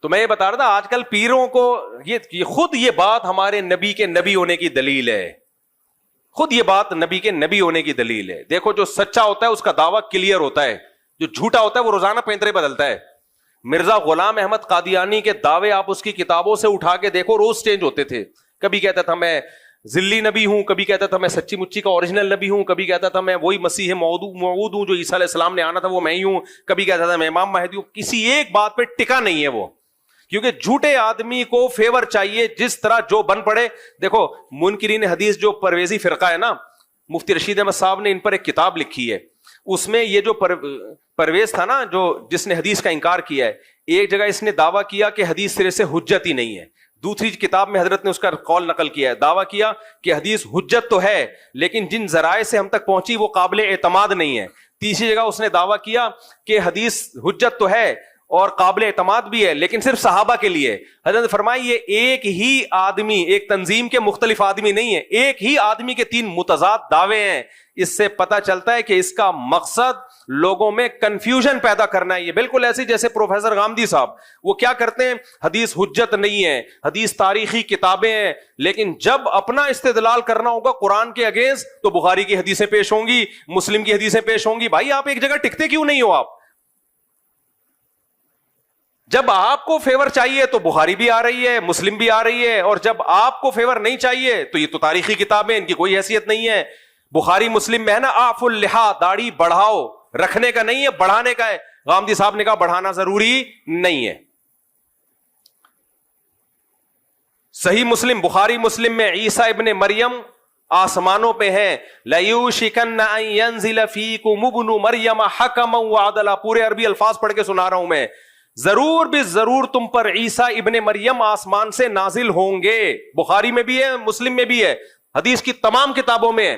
تو میں یہ بتا رہا تھا آج کل پیروں کو یہ خود یہ بات ہمارے نبی کے نبی ہونے کی دلیل ہے، خود یہ بات نبی کے نبی ہونے کی دلیل ہے. دیکھو جو سچا ہوتا ہے اس کا دعویٰ کلیئر ہوتا ہے، جو جھوٹا ہوتا ہے وہ روزانہ پینترے بدلتا ہے. مرزا غلام احمد قادیانی کے دعوے آپ اس کی کتابوں سے اٹھا کے دیکھو، روز چینج ہوتے تھے. کبھی کہتا تھا میں ذلی نبی ہوں، کبھی کہتا تھا میں سچی مچی کا اوریجنل نبی ہوں، کبھی کہتا تھا میں وہی مسیح موعود ہوں جو عیسیٰ علیہ السلام نے آنا تھا وہ میں ہی ہوں، کبھی کہتا تھا میں امام مہدی ہوں. کسی ایک بات پہ ٹکا نہیں ہے وہ، کیونکہ جھوٹے آدمی کو فیور چاہیے جس طرح جو بن پڑے. دیکھو منکرین حدیث جو پرویزی فرقہ ہے نا، مفتی رشید احمد صاحب نے ان پر ایک کتاب لکھی ہے، اس میں یہ جو پرویز تھا نا جو جس نے حدیث کا انکار کیا ہے، ایک جگہ اس نے دعویٰ کیا کہ حدیث سرے سے حجت ہی نہیں ہے، دوسری کتاب میں حضرت نے اس کا قول نقل کیا ہے، دعویٰ کیا کہ حدیث حجت تو ہے لیکن جن ذرائع سے ہم تک پہنچی وہ قابل اعتماد نہیں ہے. تیسری جگہ اس نے دعویٰ کیا کہ حدیث حجت تو ہے اور قابل اعتماد بھی ہے لیکن صرف صحابہ کے لیے. حضرت نے فرمایا یہ ایک ہی آدمی، ایک تنظیم کے مختلف آدمی نہیں ہے، ایک ہی آدمی کے تین متضاد دعوے ہیں. اس سے پتہ چلتا ہے کہ اس کا مقصد لوگوں میں کنفیوژن پیدا کرنا ہے. یہ بالکل ایسی جیسے پروفیسر غامدی صاحب وہ کیا کرتے ہیں، حدیث حجت نہیں ہے، حدیث تاریخی کتابیں ہیں، لیکن جب اپنا استدلال کرنا ہوگا قرآن کے اگینسٹ تو بخاری کی حدیثیں پیش ہوں گی، مسلم کی حدیثیں پیش ہوں گی. بھائی آپ ایک جگہ ٹکتے کیوں نہیں ہو؟ آپ جب آپ کو فیور چاہیے تو بخاری بھی آ رہی ہے، مسلم بھی آ رہی ہے، اور جب آپ کو فیور نہیں چاہیے تو یہ تو تاریخی کتابیں، ان کی کوئی حیثیت نہیں ہے. بخاری مسلم میں ہے نا آف اللحا، داڑھی بڑھاؤ، رکھنے کا نہیں ہے بڑھانے کا ہے. غامدی صاحب نے کہا بڑھانا ضروری نہیں ہے. صحیح مسلم، بخاری مسلم میں عیسیٰ ابن مریم آسمانوں پہ ہیں. لَيُوشِكَنَّ أَن يَنزِلَ فِيكُمُ ابْنُ مَرْيَمَ حَكَمًا وَعَدْلًا. پورے عربی الفاظ پڑھ کے سنا رہا ہوں میں. ضرور بھی ضرور تم پر عیسیٰ ابن مریم آسمان سے نازل ہوں گے. بخاری میں بھی ہے، مسلم میں بھی ہے، حدیث کی تمام کتابوں میں ہے.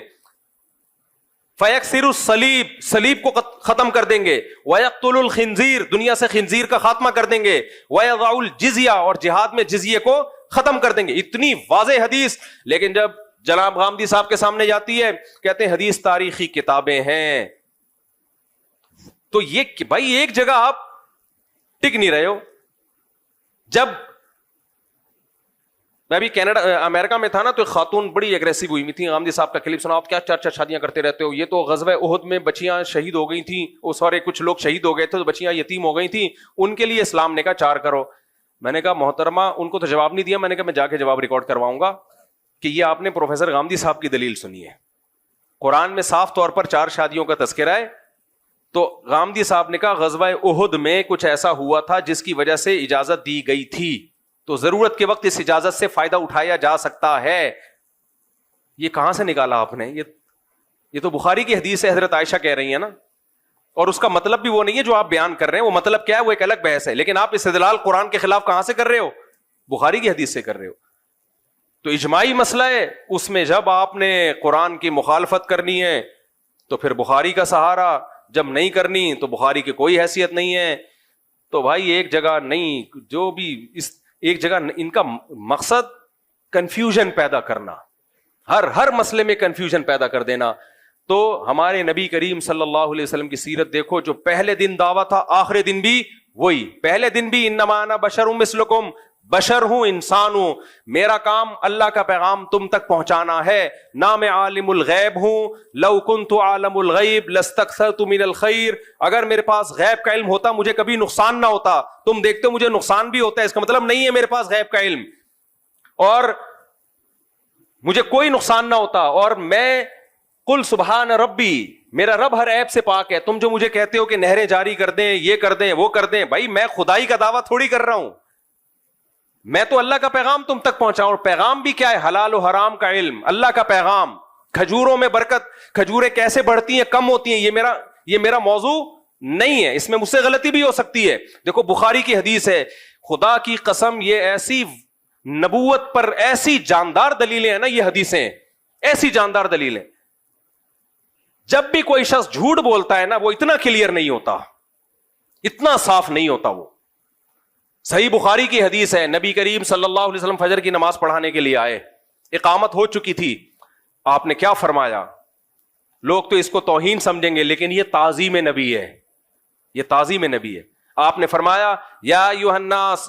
فَيَكْسِرُ الصَّلِيبَ، صلیب کو ختم کر دیں گے. وَيَقْتُلُ الْخِنزِيرَ، دنیا سے خنزیر کا خاتمہ کر دیں گے. وَيَضَعُ الْجِزْيَةَ، اور جہاد میں جزیے کو ختم کر دیں گے. اتنی واضح حدیث، لیکن جب جناب غامدی صاحب کے سامنے جاتی ہے کہتے ہیں حدیث تاریخی کتابیں ہیں. تو یہ بھائی ایک جگہ آپ ٹک نہیں رہے ہو. جب میں بھی کینیڈا امریکہ میں تھا نا تو ایک خاتون بڑی اگریسو ہوئی تھی. غامدی صاحب کا کلپ سنا، آپ کیا چار چار شادیاں کرتے رہتے ہو، یہ تو غزوہ احد میں بچیاں شہید ہو گئی تھیں، وہ سارے کچھ لوگ شہید ہو گئے تھے تو بچیاں یتیم ہو گئی تھیں، ان کے لیے اسلام نے کہا 4 کرو. میں نے کہا محترمہ، ان کو تو جواب نہیں دیا، میں نے کہا میں جا کے جواب ریکارڈ کرواؤں گا کہ یہ آپ نے پروفیسر غامدی صاحب کی دلیل سنی ہے. قرآن میں صاف طور پر 4 شادیوں کا تذکرہ ہے. تو غامدی صاحب نے کہا غزوہ احد میں کچھ ایسا ہوا تھا جس کی وجہ سے اجازت دی گئی تھی، تو ضرورت کے وقت اس اجازت سے فائدہ اٹھایا جا سکتا ہے. یہ کہاں سے نکالا آپ نے؟ یہ تو بخاری کی حدیث ہے، حضرت عائشہ کہہ رہی ہیں نا، اور اس کا مطلب بھی وہ نہیں ہے جو آپ بیان کر رہے ہیں. وہ مطلب کیا ہے وہ ایک الگ بحث ہے، لیکن آپ استدلال قرآن کے خلاف کہاں سے کر رہے ہو؟ بخاری کی حدیث سے کر رہے ہو. تو اجماعی مسئلہ ہے، اس میں جب آپ نے قرآن کی مخالفت کرنی ہے تو پھر بخاری کا سہارا، جب نہیں کرنی تو بخاری کی کوئی حیثیت نہیں ہے. تو بھائی ایک جگہ نہیں، جو بھی اس ایک جگہ ان کا مقصد کنفیوژن پیدا کرنا، ہر مسئلے میں کنفیوژن پیدا کر دینا. تو ہمارے نبی کریم صلی اللہ علیہ وسلم کی سیرت دیکھو، جو پہلے دن دعویٰ تھا آخری دن بھی وہی. پہلے دن بھی انما انا بشر مثلکم، بشر ہوں، انسان ہوں، میرا کام اللہ کا پیغام تم تک پہنچانا ہے. نہ میں عالم الغیب ہوں، لو کنت عالم الغیب لاستکثرت من الخیر، اگر میرے پاس غیب کا علم ہوتا مجھے کبھی نقصان نہ ہوتا. تم دیکھتے ہو مجھے نقصان بھی ہوتا ہے، اس کا مطلب نہیں ہے میرے پاس غیب کا علم اور مجھے کوئی نقصان نہ ہوتا. اور میں قل سبحان ربی، میرا رب ہر عیب سے پاک ہے. تم جو مجھے کہتے ہو کہ نہریں جاری کر دیں، یہ کر دیں، وہ کر دیں، بھائی میں خدائی کا دعویٰ تھوڑی کر رہا ہوں، میں تو اللہ کا پیغام تم تک پہنچاؤں. اور پیغام بھی کیا ہے؟ حلال و حرام کا علم، اللہ کا پیغام. کھجوروں میں برکت، کھجوریں کیسے بڑھتی ہیں کم ہوتی ہیں، یہ میرا موضوع نہیں ہے، اس میں مجھ سے غلطی بھی ہو سکتی ہے. دیکھو بخاری کی حدیث ہے، خدا کی قسم یہ ایسی نبوت پر ایسی جاندار دلیلیں ہیں نا، یہ حدیثیں ایسی جاندار دلیلیں. جب بھی کوئی شخص جھوٹ بولتا ہے نا وہ اتنا کلیئر نہیں ہوتا، اتنا صاف نہیں ہوتا. وہ صحیح بخاری کی حدیث ہے، نبی کریم صلی اللہ علیہ وسلم فجر کی نماز پڑھانے کے لیے آئے، اقامت ہو چکی تھی. آپ نے کیا فرمایا؟ لوگ تو اس کو توہین سمجھیں گے لیکن یہ تعظیم نبی ہے، یہ تعظیم نبی ہے. آپ نے فرمایا یا ایھا الناس